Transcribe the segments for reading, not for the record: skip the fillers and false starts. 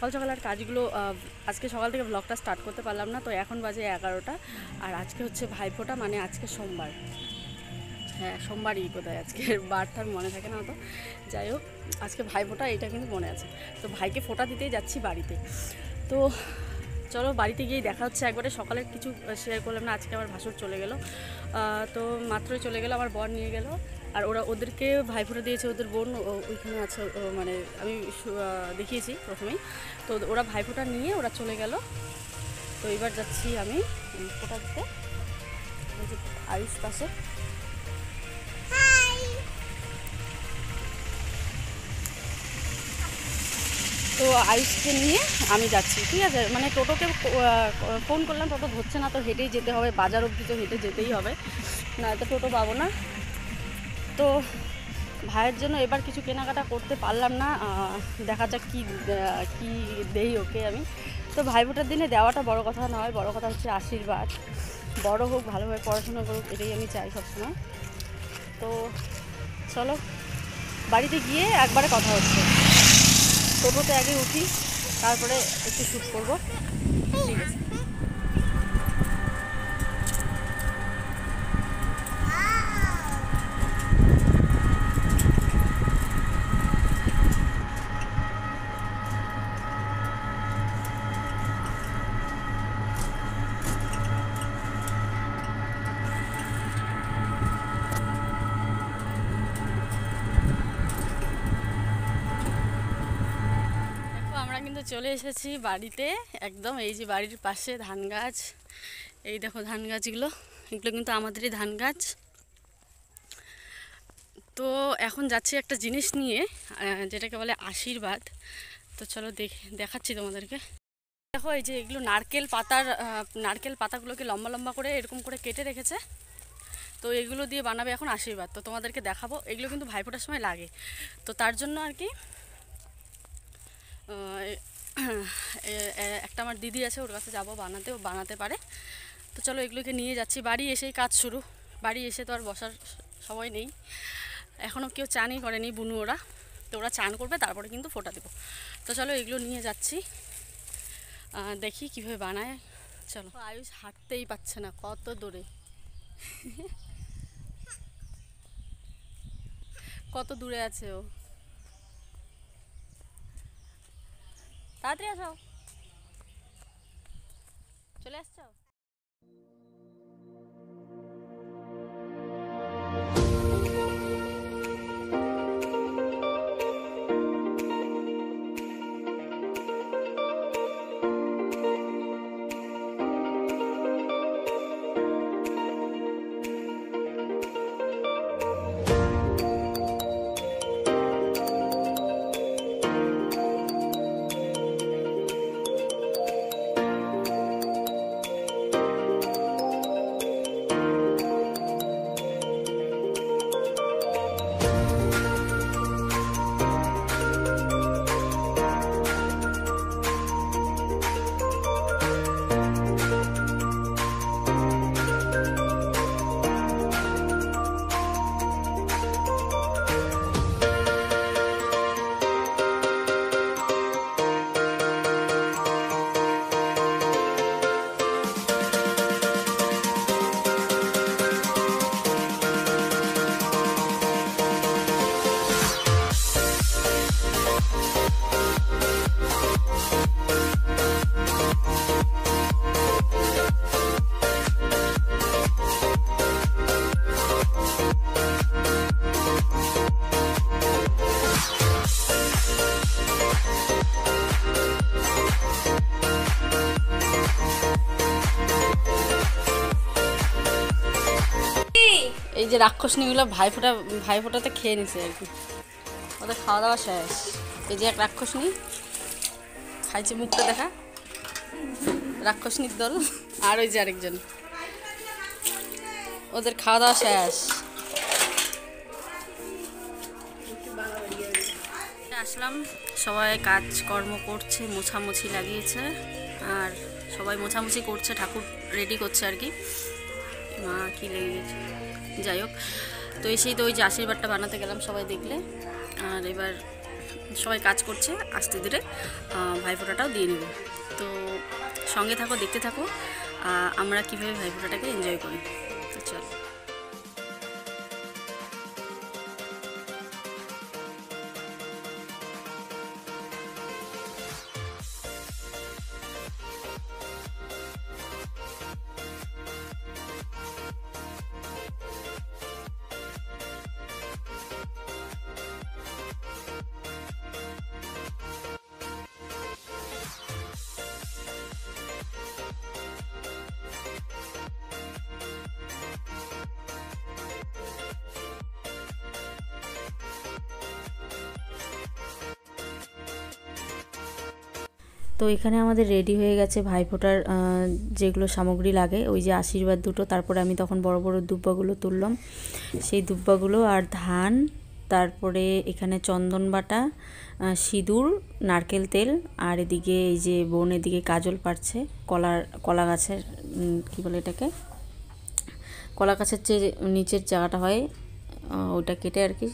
সকাল সকাল আর কাজগুলো আজকে সকাল থেকে ব্লগটা স্টার্ট করতে পারলাম না। তো এখন বাজে 11টা, আর আজকে হচ্ছে ভাইফোঁটা, মানে আজকে সোমবার। হ্যাঁ, সোমবারই কোথায়, আজকে বারটার মনে থাকে না তো। যাই হোক, আজকে ভাইফোঁটা, এটা কিন্তু মনে আছে। তো ভাইকে ফোঁটা দিতেই যাচ্ছি বাড়িতে। তো চলো বাড়িতে গিয়েই দেখা হচ্ছে। একবারে সকালে কিছু শেয়ার করলাম না, আজকে আমার ভাসুর চলে গেল। তো মাত্রই চলে গেল, আমার বর নিয়ে গেল। আর ওদেরকে ভাইফোঁটা দিয়েছে, ওদের বোন ওইখানে আছে, মানে আমি দেখিয়েছি প্রথমেই। তো ওরা ভাইফোঁটা নিয়ে ওরা চলে গেল। তো এবার যাচ্ছি আমি ফোঁটা দিতে, আয়ুষ পাশে। তো আয়ুষকে নিয়ে আমি যাচ্ছি, ঠিক আছে। মানে টোটোকে ফোন করলাম, টোটো ধরছে না, তো হেঁটেই যেতে হবে বাজার অবধি, তো হেঁটে যেতেই হবে, না তো টোটো পাবো না। তো ভাইয়ের জন্য এবার কিছু কেনাকাটা করতে পারলাম না, দেখা যাক কি দেই ওকে আমি। তো ভাইফোঁটার দিনে দেওয়াটা বড় কথা নয়, বড় কথা হচ্ছে আশীর্বাদ। বড় হোক, ভালোভাবে পড়াশোনা করুক, এটাই আমি চাই সবসময়। তো চলো বাড়িতে গিয়ে একবারে কথা হচ্ছে। টোটোতে আগে উঠি, তারপরে একটু শ্যুট করবো, ঠিক আছে। আমরা কিন্তু চলে এসেছি বাড়িতে একদম। এই যে বাড়ির পাশে ধান গাছ, এই দেখো ধান গাছগুলো, এগুলো কিন্তু আমাদেরই ধান গাছ। তো এখন যাচ্ছি একটা জিনিস নিয়ে, যেটাকে বলে আশীর্বাদ। তো চলো দেখাচ্ছি তোমাদেরকে। দেখো এই যে এগুলো নারকেল পাতাগুলোকে লম্বা লম্বা করে এরকম করে কেটে রেখেছে। তো এগুলো দিয়ে বানাবে এখন আশীর্বাদ। তো তোমাদেরকে দেখাবো, এগুলো কিন্তু ভাইফোঁটার সময় লাগে। তো তার জন্য আর কি একটা আমার দিদি আছে, ওর কাছে যাবো বানাতে, ও বানাতে পারে। তো চলো এগুলোকে নিয়ে যাচ্ছি। বাড়ি এসেই কাজ শুরু, বাড়ি এসে তো আর বসার সময় নেই। এখনও কেউ চানই করেনি বুনু ওরা, তো ওরা চান করবে তারপরে কিন্তু ফোঁটা দেবো। তো চলো এগুলো নিয়ে যাচ্ছি, দেখি কীভাবে বানায়। চলো। আয়ুষ হাঁটতেই পাচ্ছে না, কত দূরে কত দূরে আছে ও। তাড়াতাড়ি আসো, চলে আসছো। এই যে রাক্ষসনীগুলো ভাইফোঁটাতে খেয়ে নিছে আর কি, ওদের খাওয়া দাওয়া শেষ। এই যে এক রাক্ষসনী খাইছে, মুখটা দেখা, রাক্ষসনীর দল। আর ওই যে আরেকজন, ওদের খাওয়া দাওয়া শেষ। আসলাম, সবাই কাজকর্ম করছে, মোছামুছি লাগিয়েছে, আর সবাই মোছামুছি করছে, ঠাকুর রেডি করছে আর কি। মা কি লেগে গেছে, যাই হোক। তো এসেই তো ওই যে আশীর্বাদটা বানাতে গেলাম, সবাই দেখলে। আর এবার সবাই কাজ করছে, আস্তে ধীরে ভাইফোঁটাটাও দিয়ে নেব। তো সঙ্গে থাকো, দেখতে থাকো আমরা কীভাবে ভাইফোঁটাটাকে এনজয় করি। তো চলো। তো এখানে আমাদের রেডি হয়ে গেছে ভাইফোঁটার যেগুলো সামগ্রী লাগে, ওই যে আশীর্বাদ দুটো, তারপরে আমি তখন বড় বড় দুব্বাগুলো তুললাম, সেই দুব্বাগুলো আর ধান, তারপরে এখানে চন্দন বাটা, সিঁদুর, নারকেল তেল, আর এদিকে এই যে বোন এদিকে কাজল পাড়ছে, কলা গাছের কী বলে এটাকে, কলা গাছের যে নিচের জায়গাটা হয় ওটা কেটে আর কি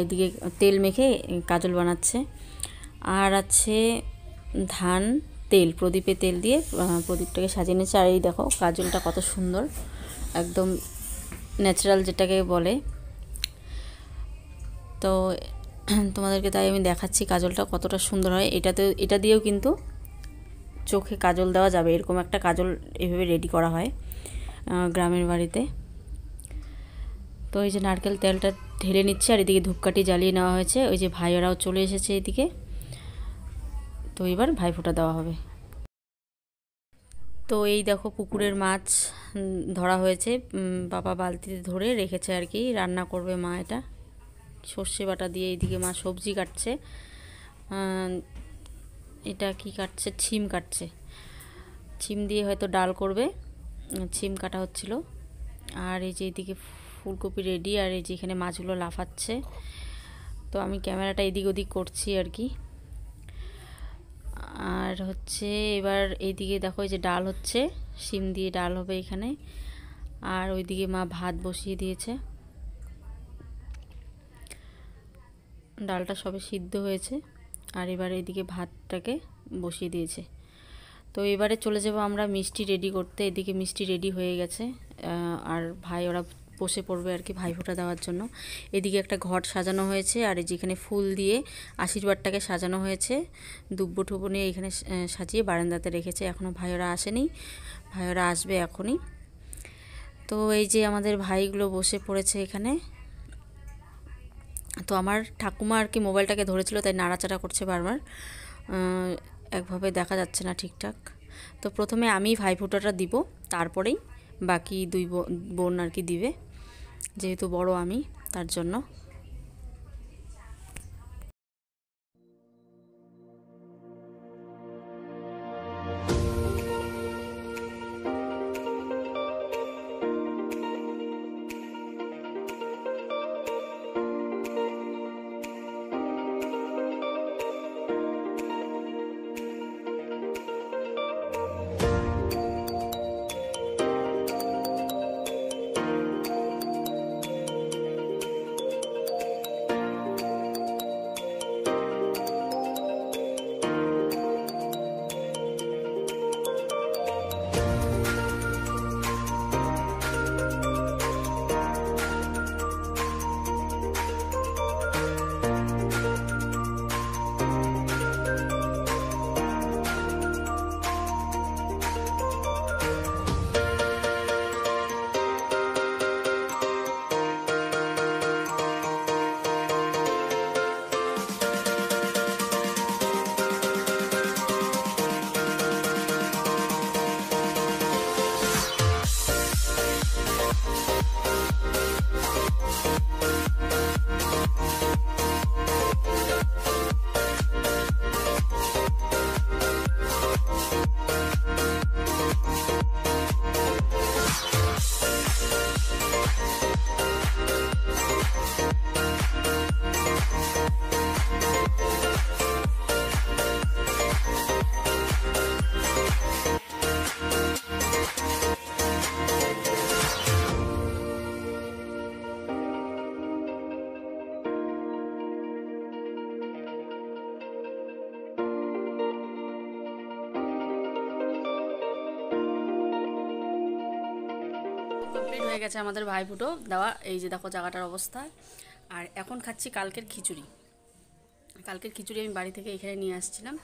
এদিকে তেল মেখে কাজল বানাচ্ছে। আর আছে ধান, তেল, প্রদীপে তেল দিয়ে প্রদীপটাকে সাজিয়ে নিয়েছে। আর এই দেখো কাজলটা কত সুন্দর, একদম ন্যাচারাল যেটাকে বলে। তো তোমাদেরকে তাই আমি দেখাচ্ছি কাজলটা কতটা সুন্দর হয়। এটা দিয়েও কিন্তু চোখে কাজল দেওয়া যাবে, এরকম একটা কাজল এভাবে রেডি করা হয় গ্রামের বাড়িতে। তো এই যে নারকেল তেলটা ঢেলে নিচ্ছে, আর এদিকে ধূপকাঠি জ্বালিয়ে নেওয়া হয়েছে। ওই যে ভাইয়েরাও চলে এসেছে এদিকে। তো এবার ভাইফোঁটা দেওয়া হবে। তো এই দেখো পুকুরের মাছ ধরা হয়েছে, বাবা বালতিতে ধরে রেখেছে আর কি, রান্না করবে মা। এটা সর্ষে বাটা দিয়ে, এইদিকে মা সবজি কাটছে, এটা কি কাটছে, ছিম কাটছে, ছিম দিয়ে হয়তো ডাল করবে, ছিম কাটা হচ্ছিল। আর এই যে এইদিকে ফুলকপি রেডি, আর এই যে এখানে মাছগুলো লাফাচ্ছে। তো আমি ক্যামেরাটা এদিক ওদিক করছি আর কি। আর হচ্ছে এবার এইদিকে দেখো এই যে ডাল হচ্ছে, শিম দিয়ে ডাল হবে এখানে। আর ওইদিকে মা ভাত বসিয়ে দিয়েছে, ডালটা সবে সিদ্ধ হয়েছে। আর এবার এইদিকে ভাতটাকে বসিয়ে দিয়েছে। তো এবারে চলে যাব আমরা মিষ্টি রেডি করতে। এদিকে মিষ্টি রেডি হয়ে গেছে, আর ভাই ওরা বসে পড়বে আর কি ভাইফোঁটা দেওয়ার জন্য। এদিকে একটা ঘট সাজানো হয়েছে, আর যেখানে ফুল দিয়ে আশীর্বাদটাকে সাজানো হয়েছে, দুব্বো টুব্বো নিয়ে এখানে সাজিয়ে বারান্দাতে রেখেছে। এখনও ভাইয়েরা আসেনি, ভাইয়েরা আসবে এখনই। তো এই যে আমাদের ভাইগুলো বসে পড়েছে এখানে। তো আমার ঠাকুমা আর কি মোবাইলটাকে ধরেছিল, তাই নাড়াচাড়া করছে বারবার, একভাবে দেখা যাচ্ছে না ঠিকঠাক। তো প্রথমে আমি ভাইফোঁটাটা দিব, তারপরেই বাকি দুই বোন আর কি দিবে, যেহেতু বড় আমি তার জন্য। কমপ্লিট হয়ে গেছে আমাদের ভাইফোঁটো দেওয়া। এই যে দেখো জায়গাটার অবস্থা। আর এখন খাচ্ছি কালকের খিচুড়ি। কালকের খিচুড়ি আমি বাড়ি থেকে এখানে নিয়ে আসছিলাম,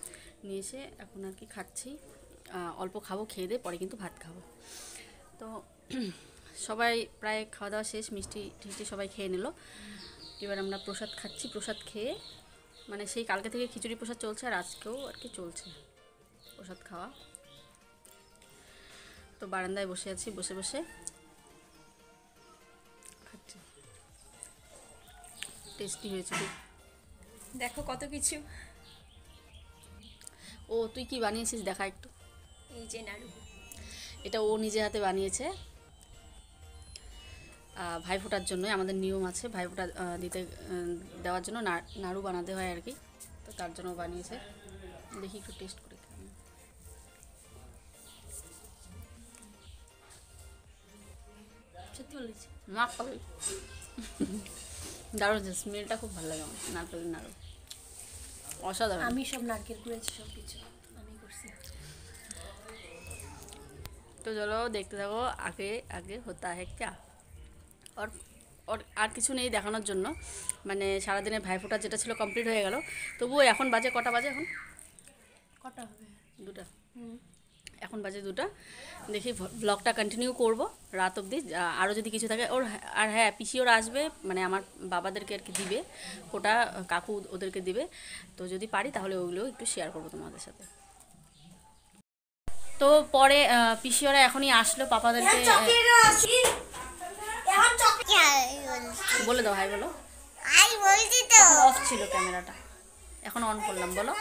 নিয়ে এসে এখন আর কি খাচ্ছি। অল্প খাবো, খেয়ে দিয়ে পরে কিন্তু ভাত খাবো। তো সবাই প্রায় খাওয়া দাওয়া শেষ, মিষ্টি টিষ্টি সবাই খেয়ে নিল। এবার আমরা প্রসাদ খাচ্ছি। প্রসাদ খেয়ে মানে সেই কালকে থেকে খিচুড়ি প্রসাদ চলছে, আর আজকেও আর কি চলছে প্রসাদ খাওয়া। তো বারান্দায় বসে আছি, বসে বসে খাচ্ছি। টেস্টি হয়েছে খুব। দেখো কত কিছু। ও তুই কি বানিয়েছিস দেখা একটু। এই যে নাড়ু, এটা ও নিজে হাতে বানিয়েছে ভাইফোঁটার জন্য। আমাদের নিয়ম আছে ভাইফোঁটা দিতে দেওয়ার জন্য নাড়ু বানাতে হয় আর কি, তো তার জন্য বানিয়েছে। দেখি একটু টেস্ট করে সত্যি বলেছি। মা খাবে। দারুণ হচ্ছে, স্মেলটা খুব ভালো লাগে আমার নারকেলের নাড়ু, অসাধারণ। আমি সব নারকেল কুড়েছি, সব কিছু আমি করছি। তো চলো দেখতে থাকো আগে আগে হতা है क्या। और আর কিছু নেই দেখানোর জন্য, মানে সারাদিনে ভাইফোঁটা যেটা ছিল কমপ্লিট হয়ে গেল। তবুও এখন বাজে কটা বাজে, এখন কটা হবে? 2টা। এখন বাজে 2টা। দেখি ব্লগটা কন্টিনিউ করব রাত অবধি। আরও যদি কিছু থাকে ওর, আর হ্যাঁ পিসি ওরা আসবে, মানে আমার বাবাদেরকে আর কি দিবে ওটা, কাকু ওদেরকে দিবে। তো যদি পারি তাহলে ওগুলো একটু শেয়ার করবো তোমাদের সাথে। তো পরে পিসি ওরা এখনই আসলো, পাপাদেরকে বলে দাও হাই বলো। অফ ছিল ক্যামেরাটা, এখন অন করলাম, বলো।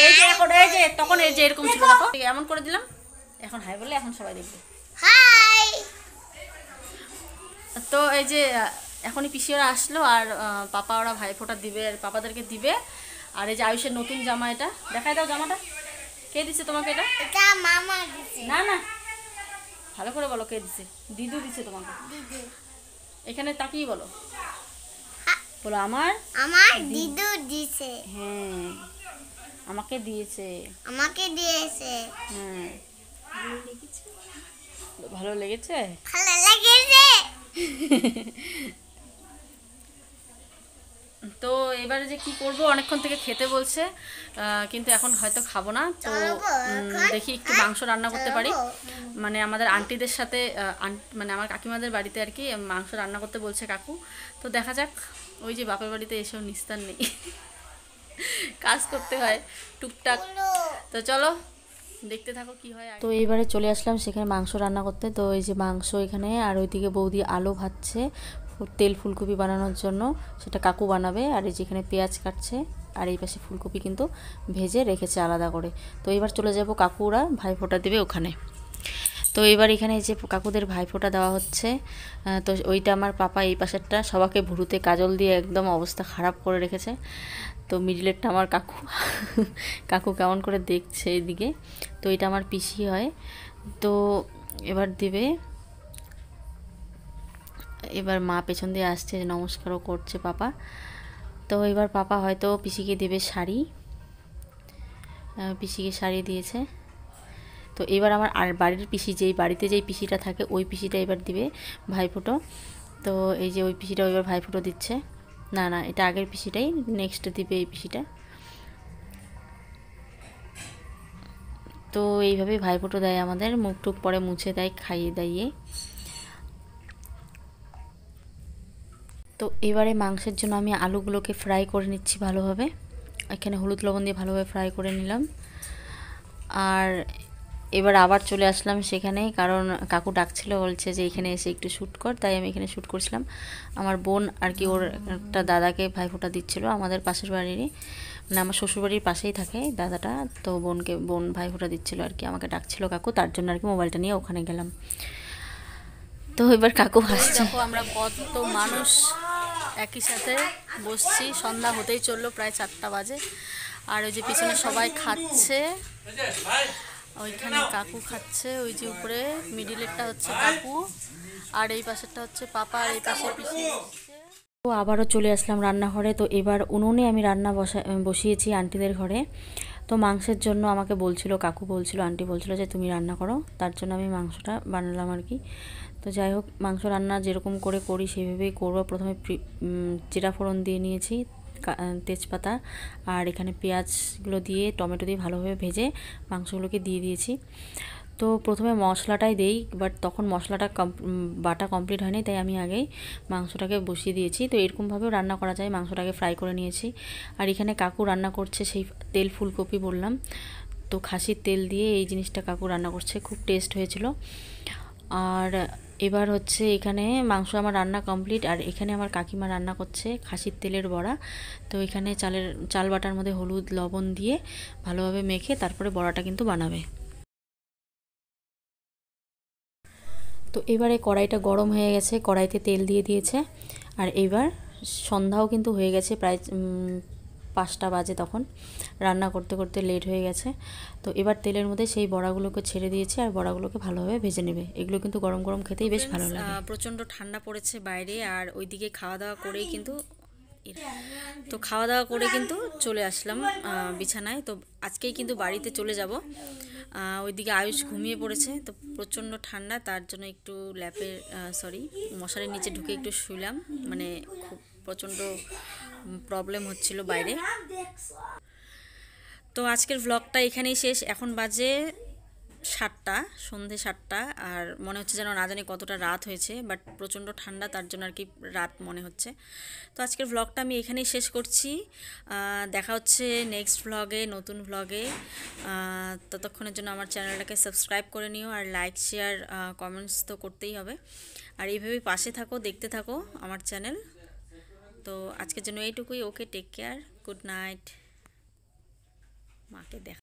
এই যে এখন এই যে তখন এই যে এরকম ছিল, দেখো এমন করে দিলাম, এখন হাই বললে এখন সবাই দেখবে। হাই। তো এই যে এখনই পিসি ওরা আসলো, আর পাপা ওরা ভাইফোঁটা দিবে, আর পাপাদেরকে দিবে। আর এই যে আয়ুষের নতুন জামা, এটা দেখাই দাও জামাটা। কে দিছে তোমাকে এটা? এটা মামা দিছে। না না, ভালো করে বলো কে দিছে। দিদু দিছে তোমাকে। দিদু। এখানে তাকিয়ে বলো, বলো আমার আমার দিদু দিছে। হ্যাঁ আমাকে দিয়েছে। আমাকে দিয়েছে। হ্যাঁ ভালো লেগেছে। ভালো লেগেছে। তো এবারে যে কি করব, অনেকক্ষণ থেকে খেতে বলছে, কিন্তু এখন হয়তো খাবো না। তো দেখি একটু মাংস রান্না করতে পারি, মানে আমাদের আন্টিদের সাথে মানে আমার কাকিমাদের বাড়িতে আর কি মাংস রান্না করতে বলছে কাকু। তো দেখা যাক, ওই যে বাপের বাড়িতে এসেও নিস্তার নেই, কাজ করতে হয় টুকটাক। তো চলো দেখতে থাকো কি হয়। তো এইবারে চলে আসলাম সেখানে মাংস রান্না করতে। তো এই যে মাংস এখানে, আর ওইদিকে বৌদি আলু ভাজছে তেল ফুলকপি বানানোর জন্য, সেটা কাকু বানাবে। আর এই যেখানে পেঁয়াজ কাটছে, আর এই পাশে ফুলকপি কিন্তু ভেজে রেখেছে আলাদা করে। তো এবার চলে যাব কাকুরা ভাইফোঁটা দেবে ওখানে। তো এবার এখানে যে কাকুদের ভাইফোঁটা দেওয়া হচ্ছে, তো ওইটা আমার পাপা এই পাশেরটা সবাইকে ভুরুতে কাজল দিয়ে একদম অবস্থা খারাপ করে রেখেছে। তো মিডিলেরটা আমার কাকু, কাকু কেমন করে দেখছে এইদিকে। তো এটা আমার পিসি হয়। তো এবার দিবে, এবার মা পেছন দিয়ে আসছে, নমস্কারও করছে পাপা। তো এবার পাপা হয়তো পিসিকে দেবে শাড়ি, পিসিকে শাড়ি দিয়েছে। তো এবার আমার আর বাড়ির পিসি, যেই বাড়িতে যেই পিসিটা থাকে ওই পিসিটা এবার দিবে ভাইফোঁটো। তো এই যে ওই পিসিটাও এবার ভাইফোঁটো দিচ্ছে। না না, এটা আগের পিসিটাই, নেক্সট দিবে এই পিসিটা। তো এইভাবে ভাইফোঁটো দেয় আমাদের, মুখ টুক পরে মুছে দেয় খাইয়ে দাইয়ে। তো এবারে মাংসের জন্য আমি আলুগুলোকে ফ্রাই করে নিচ্ছি ভালোভাবে। এখানে হলুদ লবণ দিয়ে ভালোভাবে ফ্রাই করে নিলাম। আর এবার আবার চলে আসলাম সেখানে, কারণ কাকু ডাকছিল, বলছে যে এখানে এসে একটু শ্যুট কর, তাই আমি এখানে শ্যুট করছিলাম। আমার বোন আর কি ওর একটা দাদাকে ভাইফোঁটা দিচ্ছিল আমাদের পাশের বাড়িরই, মানে আমার শ্বশুরবাড়ির পাশেই থাকে দাদাটা। তো বোন ভাইফোঁটা দিচ্ছিল আর কি, আমাকে ডাকছিল কাকু, তার জন্য আর কি মোবাইলটা নিয়ে ওখানে গেলাম। তো এবার কাকু হাসছে। দেখো আমরা কত মানুষ একই সাথে বসছি, সন্ধ্যা হতেই চললো, প্রায় 4টা বাজে। আর ওই যে পিছনে সবাই খাচ্ছে, ওইখানে কাকু খাচ্ছে, ওই যে উপরে মিডিলেরটা হচ্ছে কাকু, আর এই পাশেরটা হচ্ছে পাপা, আর এই পাশে পিসি। তো আবারও চলে আসলাম রান্নাঘরে। তো এবার উনুনে আমি রান্না বসিয়েছি আন্টিদের ঘরে। তো মাংসের জন্য আমাকে বলছিল, কাকু বলছিল, আন্টি বলছিল যে তুমি রান্না করো, তার জন্য আমি মাংসটা বানালাম আর কি। তো যাই হোক, মাংস রান্না যেরকম করে করি সেইভাবেই করবো। প্রথমে জিরা ফোড়ন দিয়ে নিয়েছি, তেজপাতা, আর এখানে পেঁয়াজগুলো দিয়ে টমেটো দিয়ে ভালোভাবে ভেজে মাংসগুলোকে দিয়ে দিয়েছি। তো প্রথমে মশলাটাই দেই, বাট তখন মশলাটা বাটা কমপ্লিট হয়নি, তাই আমি আগেই মাংসটাকে বসিয়ে দিয়েছি। তো এরকমভাবেও রান্না করা যায়, মাংসটাকে ফ্রাই করে নিয়েছি। আর এখানে কাকু রান্না করছে সেই তেল ফুলকপি বললাম, তো খাসির তেল দিয়ে এই জিনিসটা কাকু রান্না করছে, খুব টেস্ট হয়েছিল। আর এবার হচ্ছে এখানে মাংস আমার রান্না কমপ্লিট, আর এখানে আমার কাকিমা রান্না করছে খাসির তেলের বড়া। তো এখানে চাল বাটার মধ্যে হলুদ লবণ দিয়ে ভালোভাবে মেখে তারপরে বড়াটা কিন্তু বানাবে। তো এবারে কড়াইটা গরম হয়ে গেছে, কড়াইতে তেল দিয়ে দিয়েছে। আর এবার সন্ধ্যাও কিন্তু হয়ে গেছে, প্রায় 5টা বাজে, তখন রান্না করতে করতে লেট হয়ে গেছে। তো এবার তেলের মধ্যে সেই বড়াগুলোকে ছেড়ে দিয়েছে, আর বড়াগুলোকে ভালোভাবে ভেজে নেবে। এগুলো কিন্তু গরম গরম খেতেই বেশ ভালো লাগে। প্রচণ্ড ঠান্ডা পড়েছে বাইরে, আর ওইদিকে খাওয়া দাওয়া করেই কিন্তু খাওয়া দাওয়া করে কিন্তু চলে আসলাম বিছানায়। তো আজকেই কিন্তু বাড়িতে চলে যাব। ওইদিকে আয়ুষ ঘুমিয়ে পড়েছে, তো প্রচণ্ড ঠান্ডা, তার জন্য একটু মশারির নিচে ঢুকে একটু শুইলাম, মানে খুব প্রচণ্ড প্রবলেম হচ্ছিল বাইরে। তো আজকের ভ্লগটা এখানেই শেষ। এখন বাজে 7টা, সন্ধে 7টা, আর মনে হচ্ছে যেন না জানি কতটা রাত হয়েছে, বাট প্রচণ্ড ঠান্ডা, তার জন্য আর কি রাত মনে হচ্ছে। তো আজকের ভ্লগটা আমি এখানেই শেষ করছি। দেখা হচ্ছে নেক্সট ভ্লগে, নতুন ভ্লগে। ততক্ষণের জন্য আমার চ্যানেলটাকে সাবস্ক্রাইব করে নিও, আর লাইক শেয়ার কমেন্টস তো করতেই হবে। আর এইভাবেই পাশে থাকো, দেখতে থাকো আমার চ্যানেল। তো আজকের জন্য এইটুকুই। ওকে, টেক কেয়ার, গুড নাইট। মাকে দেখা।